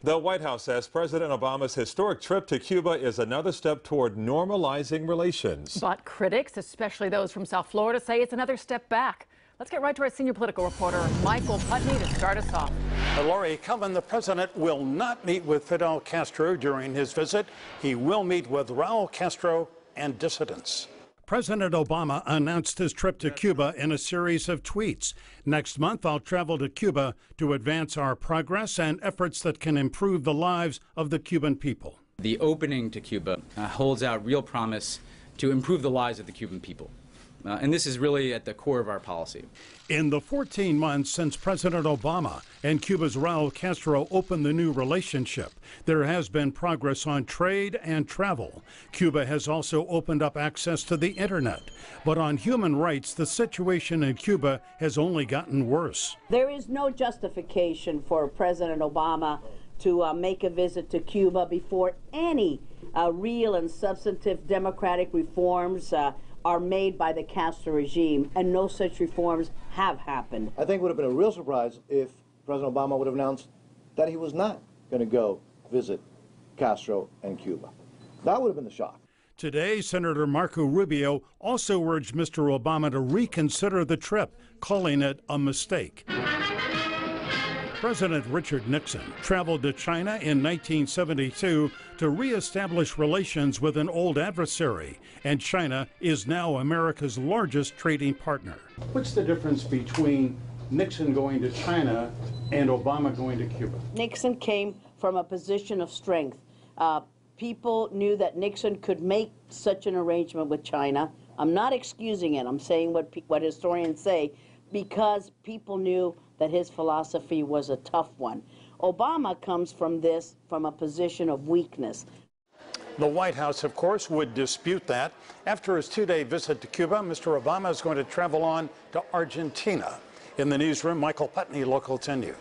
The White House says President Obama's historic trip to Cuba is another step toward normalizing relations. But critics, especially those from South Florida, say it's another step back. Let's get right to our senior political reporter, Michael Putney, to start us off. Laurie Cullen, the president will not meet with Fidel Castro during his visit. He will meet with Raul Castro and dissidents. President Obama announced his trip to Cuba in a series of tweets. Next month, I'll travel to Cuba to advance our progress and efforts that can improve the lives of the Cuban people. The opening to Cuba holds out real promise to improve the lives of the Cuban people. And this is really at the core of our policy. In the 14 months since President Obama and Cuba's Raul Castro opened the new relationship, there has been progress on trade and travel. Cuba has also opened up access to the internet. But on human rights, the situation in Cuba has only gotten worse. There is no justification for President Obama to make a visit to Cuba before any real and substantive democratic reforms are made by the Castro regime, and no such reforms have happened. I think it would have been a real surprise if President Obama would have announced that he was not going to go visit Castro and Cuba. That would have been the shock. Today, Senator Marco Rubio also urged Mr. Obama to reconsider the trip, calling it a mistake. President Richard Nixon traveled to China in 1972 to reestablish relations with an old adversary, and China is now America's largest trading partner. What's the difference between Nixon going to China and Obama going to Cuba? Nixon came from a position of strength. People knew that Nixon could make such an arrangement with China. I'm not excusing it. I'm saying what historians say, because people knew that his philosophy was a tough one. Obama comes from a position of weakness. The White House, of course, would dispute that. After his two-day visit to Cuba, Mr. Obama is going to travel on to Argentina. In the newsroom, Michael Putney, Local 10 News.